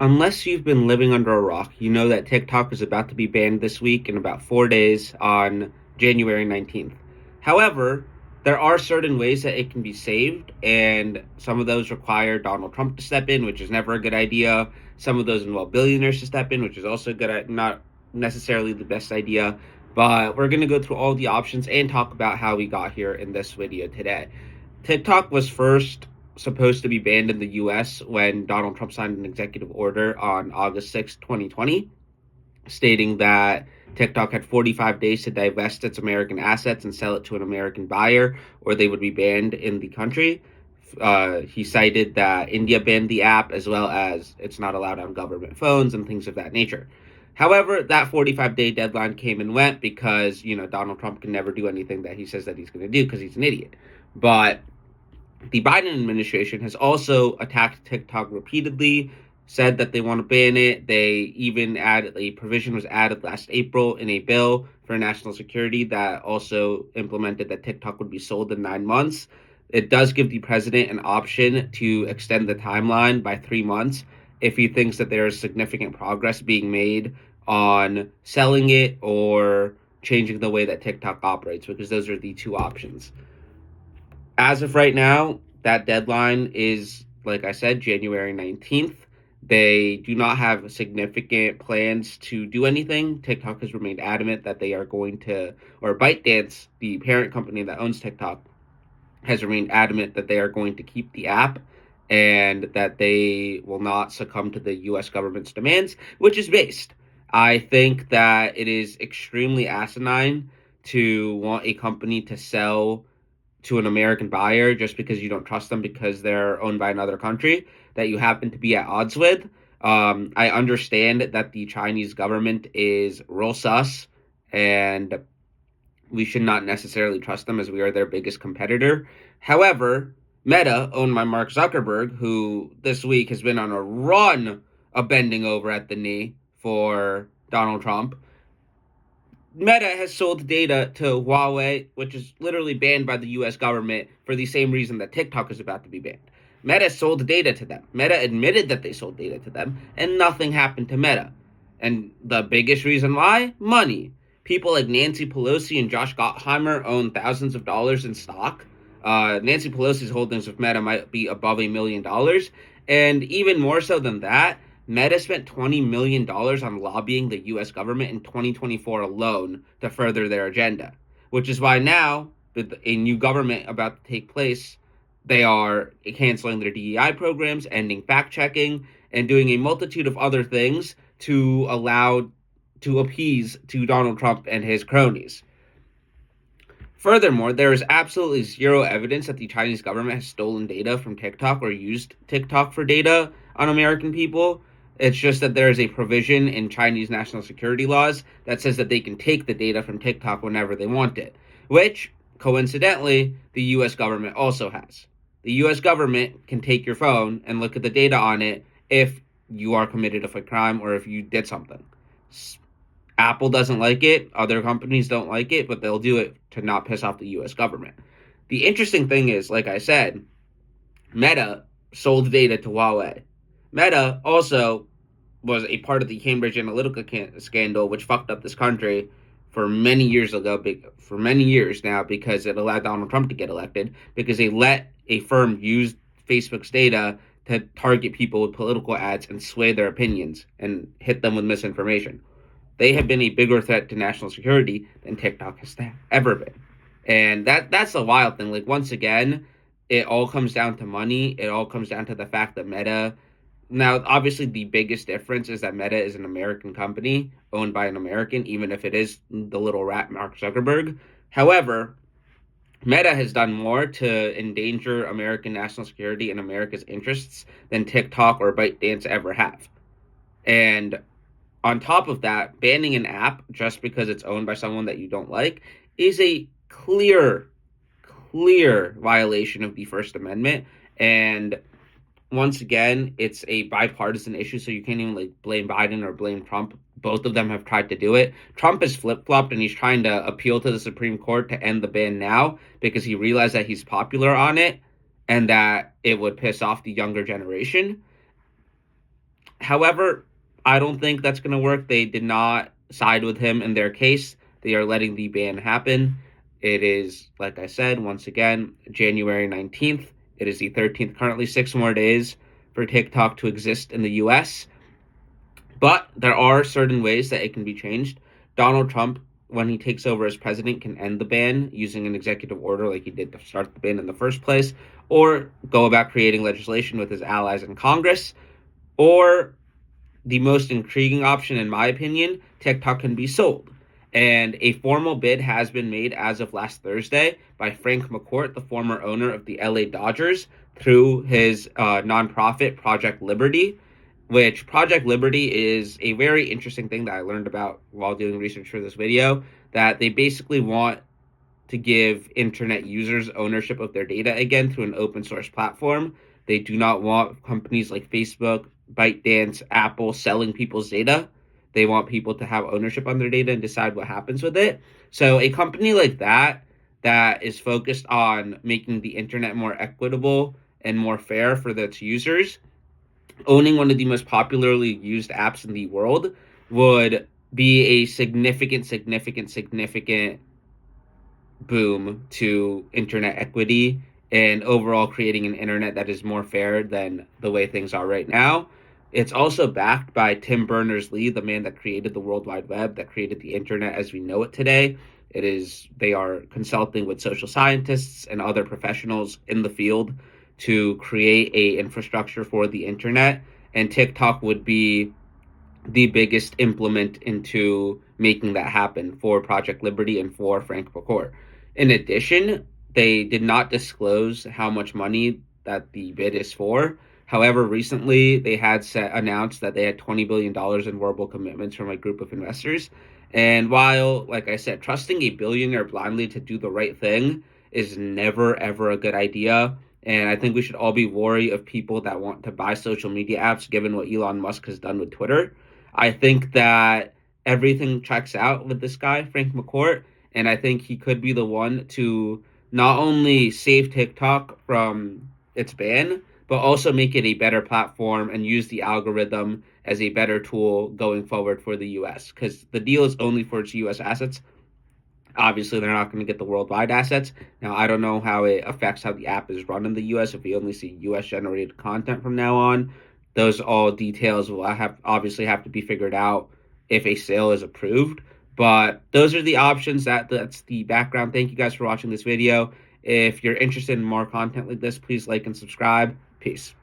Unless you've been living under a rock, you know that TikTok is about to be banned this week in about 4 days on January 19th. However, there are certain ways that it can be saved, and some of those require Donald Trump to step in, which is never a good idea. Some of those involve billionaires to step in, which is also good, not necessarily the best idea. But we're going to go through all the options and talk about how we got here in this video today. TikTok was first supposed to be banned in the US when Donald Trump signed an executive order on August 6, 2020, stating that TikTok had 45 days to divest its American assets and sell it to an American buyer, or they would be banned in the country. He cited that India banned the app, as well as it's not allowed on government phones and things of that nature. However, that 45-day deadline came and went because, Donald Trump can never do anything that he says that he's going to do because he's an idiot. But the Biden administration has also attacked TikTok repeatedly, said that they want to ban it. They even added a provision was added last April in a bill for national security that also implemented that TikTok would be sold in 9 months. It does give the president an option to extend the timeline by 3 months if he thinks that there is significant progress being made on selling it or changing the way that TikTok operates, because those are the two options. As of right now, that deadline is, like I said, January 19th. They do not have significant plans to do anything. TikTok has remained adamant that they are going to, or ByteDance, the parent company that owns TikTok, has remained adamant that they are going to keep the app and that they will not succumb to the US government's demands, which is based. I think that it is extremely asinine to want a company to sell to an American buyer just because you don't trust them because they're owned by another country that you happen to be at odds with. I understand that the Chinese government is real sus, and we should not necessarily trust them as we are their biggest competitor. However, Meta, owned by Mark Zuckerberg, who this week has been on a run of bending over at the knee for Donald Trump, Meta has sold data to Huawei, which is literally banned by the US government for the same reason that TikTok is about to be banned. Meta sold data to them. Meta admitted that they sold data to them, and nothing happened to Meta. And the biggest reason why? Money. People like Nancy Pelosi and Josh Gottheimer own thousands of dollars in stock. Nancy Pelosi's holdings of Meta might be above $1 million. And even more so than that, Meta spent $20 million on lobbying the US government in 2024 alone to further their agenda, which is why now, with a new government about to take place, they are canceling their DEI programs, ending fact checking, and doing a multitude of other things to appease to Donald Trump and his cronies. Furthermore, there is absolutely zero evidence that the Chinese government has stolen data from TikTok or used TikTok for data on American people. It's just that there is a provision in Chinese national security laws that says that they can take the data from TikTok whenever they want it, which, coincidentally, the US government also has. The US government can take your phone and look at the data on it if you are committed of a crime or if you did something. Apple doesn't like it, other companies don't like it, but they'll do it to not piss off the US government. The interesting thing is, like I said, Meta sold data to Huawei. Meta also was a part of the Cambridge Analytica scandal, which fucked up this country for many years now, because it allowed Donald Trump to get elected, because they let a firm use Facebook's data to target people with political ads and sway their opinions and hit them with misinformation. They have been a bigger threat to national security than TikTok has ever been. And that's a wild thing. Like, once again, it all comes down to money. It all comes down to the fact that Meta, now, obviously, the biggest difference is that Meta is an American company owned by an American, even if it is the little rat Mark Zuckerberg. However, Meta has done more to endanger American national security and America's interests than TikTok or ByteDance ever have. And on top of that, banning an app just because it's owned by someone that you don't like is a clear violation of the First Amendment. And once again, it's a bipartisan issue, so you can't even blame Biden or blame Trump. Both of them have tried to do it. Trump has flip-flopped, and he's trying to appeal to the Supreme Court to end the ban now because he realized that he's popular on it and that it would piss off the younger generation. However, I don't think that's going to work. They did not side with him in their case. They are letting the ban happen. It is, like I said, once again, January 19th. It is the 13th, currently 6 more days for TikTok to exist in the US. But there are certain ways that it can be changed. Donald Trump, when he takes over as president, can end the ban using an executive order like he did to start the ban in the first place, or go about creating legislation with his allies in Congress, or the most intriguing option, in my opinion, TikTok can be sold. And a formal bid has been made as of last Thursday by Frank McCourt, the former owner of the LA Dodgers, through his nonprofit Project Liberty, which Project Liberty is a very interesting thing that I learned about while doing research for this video, that they basically want to give internet users ownership of their data again through an open source platform. They do not want companies like Facebook, ByteDance, Apple selling people's data. They want people to have ownership on their data and decide what happens with it. So a company like that is focused on making the internet more equitable and more fair for its users, owning one of the most popularly used apps in the world would be a significant boom to internet equity and overall creating an internet that is more fair than the way things are right now. It's also backed by Tim Berners-Lee, the man that created the World Wide Web, that created the internet as we know it today. They are consulting with social scientists and other professionals in the field to create a infrastructure for the internet, and TikTok would be the biggest implement into making that happen for Project Liberty and for Frank McCourt. In addition, they did not disclose how much money that the bid is for. However, recently they had announced that they had $20 billion in verbal commitments from a group of investors. And while, like I said, trusting a billionaire blindly to do the right thing is never, ever a good idea. And I think we should all be wary of people that want to buy social media apps, given what Elon Musk has done with Twitter. I think that everything checks out with this guy, Frank McCourt, and I think he could be the one to not only save TikTok from its ban, but also make it a better platform and use the algorithm as a better tool going forward for the US. Because the deal is only for its US assets. Obviously, they're not going to get the worldwide assets. Now, I don't know how it affects how the app is run in the US if we only see US generated content from now on. Those all details will obviously have to be figured out if a sale is approved. But those are the options. That's the background. Thank you guys for watching this video. If you're interested in more content like this, please like and subscribe. Peace.